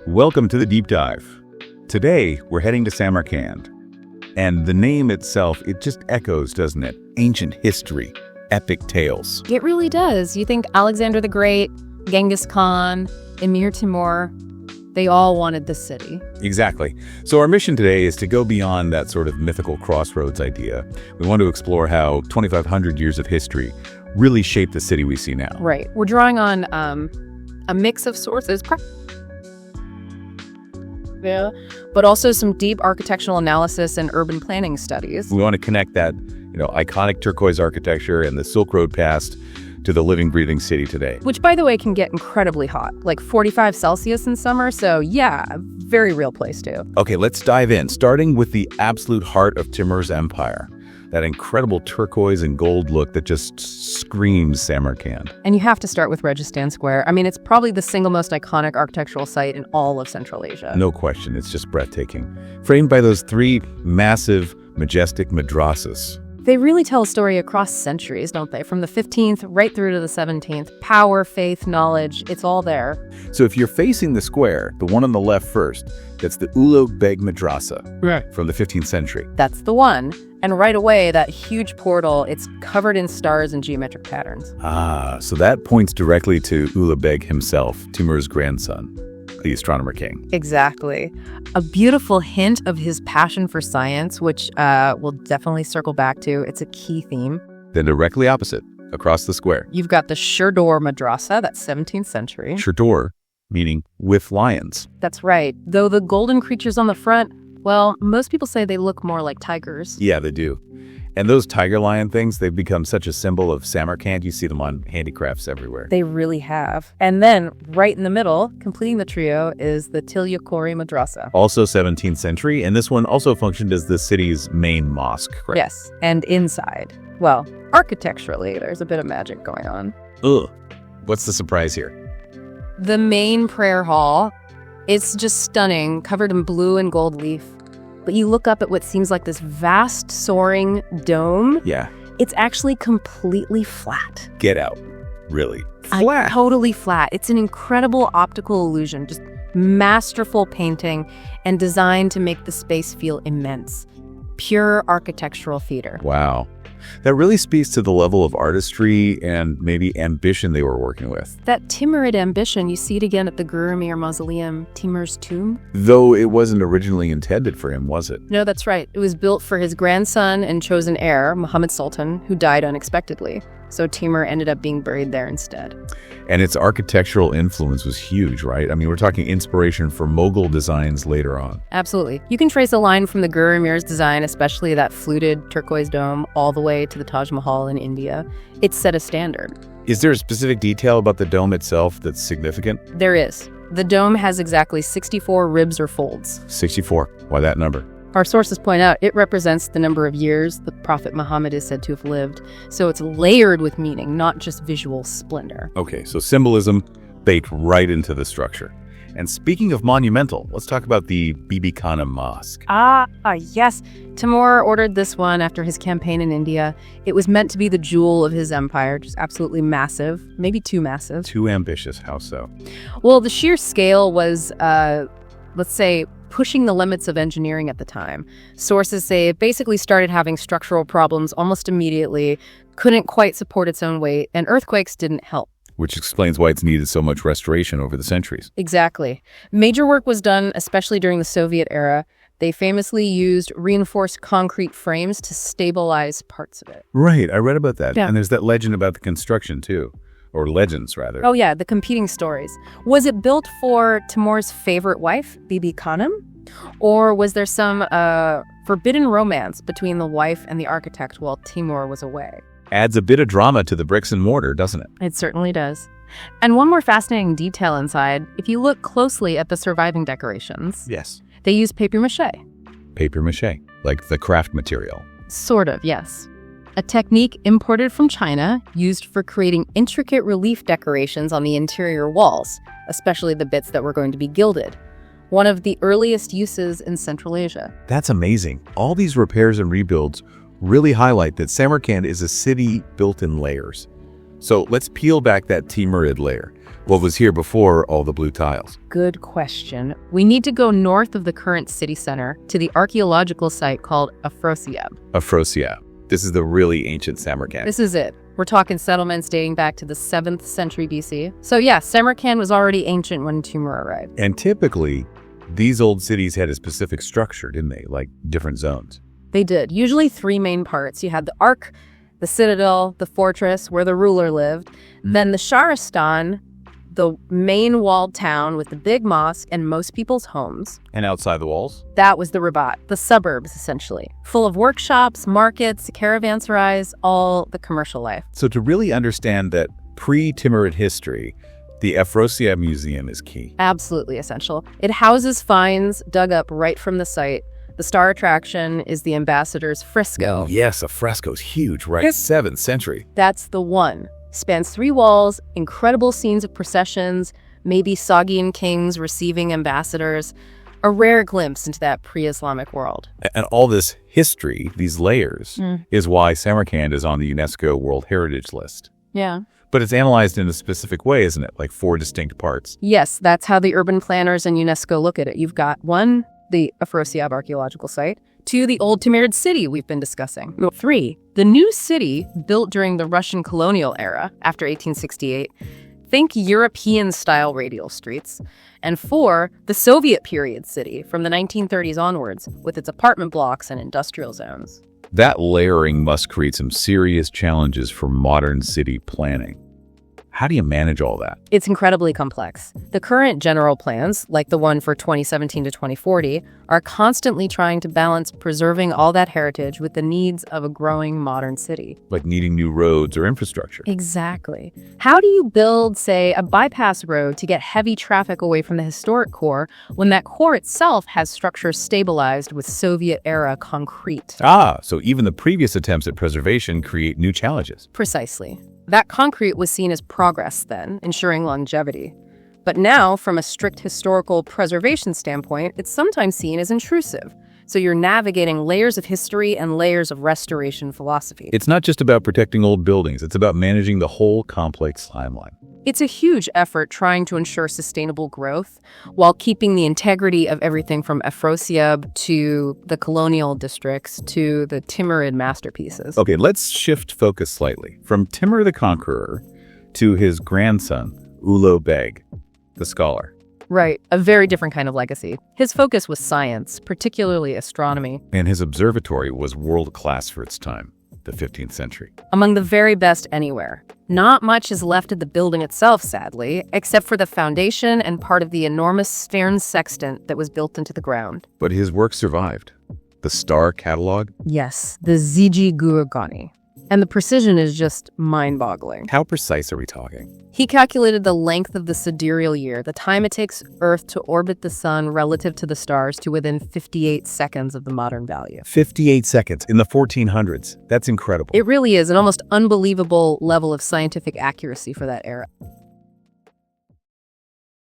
Welcome to the deep dive. Today, we're heading to Samarkand. And the name itself, it just echoes, doesn't it? Ancient history, epic tales. It really does. You think Alexander the Great, Genghis Khan, Emir Timur, they all wanted this city. Exactly. So our mission today is to go beyond that sort of mythical crossroads idea. We want to explore how 2,500 years of history really shaped the city we see now. Right. We're drawing on a mix of sources, but also some deep architectural analysis and urban planning studies. We want to connect that, iconic turquoise architecture and the Silk Road past to the living, breathing city today. Which, by the way, can get incredibly hot, like 45 Celsius in summer. So yeah, very real place too. Okay, let's dive in, starting with the absolute heart of Timur's empire. That incredible turquoise and gold look that just screams Samarkand. And you have to start with Registan Square. I mean, it's probably the single most iconic architectural site in all of Central Asia. No question, it's just breathtaking. Framed by those three massive, majestic madrasas. They really tell a story across centuries, don't they? From the 15th right through to the 17th. Power, faith, knowledge, it's all there. So if you're facing the square, the one on the left first, that's the Ulugh Beg Madrasa from the 15th century. That's the one. And right away, that huge portal, it's covered in stars and geometric patterns. Ah, so that points directly to Ulugh Beg himself, Timur's grandson, the astronomer king. Exactly. A beautiful hint of his passion for science, which we'll definitely circle back to. It's a key theme. Then directly opposite, across the square. You've got the Shurdor Madrasa, that's 17th century. Shurdor, meaning with lions. That's right. Though the golden creatures on the front, well, most people say they look more like tigers. Yeah, they do. And those tiger lion things, they've become such a symbol of Samarkand. You see them on handicrafts everywhere. They really have. And then, right in the middle, completing the trio, is the Tilyakori Madrasa. Also 17th century, and this one also functioned as the city's main mosque, right? Yes, and inside. Well, architecturally, there's a bit of magic going on. Ugh. What's the surprise here? The main prayer hall, it's just stunning, covered in blue and gold leaf. But you look up at what seems like this vast, soaring dome. Yeah. It's actually completely flat. Get out. Really? Flat? Totally flat. It's an incredible optical illusion, just masterful painting and designed to make the space feel immense. Pure architectural theater. Wow. That really speaks to the level of artistry and maybe ambition they were working with. That Timurid ambition, you see it again at the Gur-e-Emir Mausoleum, Timur's tomb. Though it wasn't originally intended for him, was it? No, that's right. It was built for his grandson and chosen heir, Muhammad Sultan, who died unexpectedly. So Timur ended up being buried there instead. And its architectural influence was huge, right? I mean, we're talking inspiration for Mughal designs later on. Absolutely. You can trace a line from the Gur-e-Emir's design, especially that fluted turquoise dome, all the way to the Taj Mahal in India. It set a standard. Is there a specific detail about the dome itself that's significant? There is. The dome has exactly 64 ribs or folds. 64. Why that number? Our sources point out it represents the number of years the Prophet Muhammad is said to have lived. So it's layered with meaning, not just visual splendor. Okay, so symbolism baked right into the structure. And speaking of monumental, let's talk about the Bibi-Khanym Mosque. Yes. Timur ordered this one after his campaign in India. It was meant to be the jewel of his empire, just absolutely massive, maybe too massive. Too ambitious, how so? Well, the sheer scale was, let's say, pushing the limits of engineering at the time. Sources say it basically started having structural problems almost immediately, couldn't quite support its own weight, and earthquakes didn't help. Which explains why it's needed so much restoration over the centuries. Exactly. Major work was done, especially during the Soviet era. They famously used reinforced concrete frames to stabilize parts of it. Right, I read about that. Yeah. And there's that legend about the construction, too. Or legends, rather. Oh, yeah, the competing stories. Was it built for Timur's favorite wife, Bibi-Khanym? Or was there some forbidden romance between the wife and the architect while Timur was away? Adds a bit of drama to the bricks and mortar, doesn't it? It certainly does. And one more fascinating detail inside, if you look closely at the surviving decorations, Yes. they use papier-mâché. Papier-mâché, like the craft material. Sort of, yes. A technique imported from China used for creating intricate relief decorations on the interior walls, especially the bits that were going to be gilded. One of the earliest uses in Central Asia. That's amazing. All these repairs and rebuilds really highlight that Samarkand is a city built in layers. So let's peel back that Timurid layer. What was here before all the blue tiles? Good question. We need to go north of the current city center to the archaeological site called Afrosiab. Afrosiab. This is the really ancient Samarkand. This is it. We're talking settlements dating back to the 7th century BC. So yeah, Samarkand was already ancient when Timur arrived. And typically, these old cities had a specific structure, didn't they? Like different zones. They did. Usually 3 main parts. You had the Ark, the Citadel, the fortress where the ruler lived, then the Sharistan, the main walled town with the big mosque and most people's homes. And outside the walls? That was the Rabat, the suburbs, essentially. Full of workshops, markets, caravanserais, all the commercial life. So to really understand that pre-Timurid history, the Afrosiab Museum is key. Absolutely essential. It houses finds dug up right from the site. The star attraction is the ambassador's fresco. Yes, a fresco's huge, right? 7th century. That's the one. Spans 3 walls, incredible scenes of processions, maybe Sagian kings receiving ambassadors, a rare glimpse into that pre-Islamic world. And all this history, these layers, is why Samarkand is on the UNESCO World Heritage List. Yeah. But it's analyzed in a specific way, isn't it? Like 4 distinct parts. Yes, that's how the urban planners and UNESCO look at it. You've got 1, the Afrosiab archaeological site, 2, the old Timurid city we've been discussing, 3, the new city built during the Russian colonial era after 1868, think European-style radial streets, and 4, the Soviet period city from the 1930s onwards with its apartment blocks and industrial zones. That layering must create some serious challenges for modern city planning. How do you manage all that? It's incredibly complex. The current general plans, like the one for 2017 to 2040, are constantly trying to balance preserving all that heritage with the needs of a growing modern city. Like needing new roads or infrastructure. Exactly. How do you build, say, a bypass road to get heavy traffic away from the historic core when that core itself has structures stabilized with Soviet-era concrete? So even the previous attempts at preservation create new challenges. Precisely. That concrete was seen as progress then, ensuring longevity. But now, from a strict historical preservation standpoint, it's sometimes seen as intrusive. So you're navigating layers of history and layers of restoration philosophy. It's not just about protecting old buildings, it's about managing the whole complex timeline. It's a huge effort trying to ensure sustainable growth while keeping the integrity of everything from Afrosiab to the colonial districts to the Timurid masterpieces. Okay, let's shift focus slightly from Timur the Conqueror to his grandson, Ulo Beg, the scholar. Right, a very different kind of legacy. His focus was science, particularly astronomy. And his observatory was world-class for its time, the 15th century. Among the very best anywhere. Not much is left of the building itself, sadly, except for the foundation and part of the enormous stern sextant that was built into the ground. But his work survived. The star catalog? Yes, the Ziggy-Gurgani. And the precision is just mind-boggling. How precise are we talking? He calculated the length of the sidereal year, the time it takes Earth to orbit the sun relative to the stars, to within 58 seconds of the modern value. 58 seconds in the 1400s. That's incredible. It really is an almost unbelievable level of scientific accuracy for that era.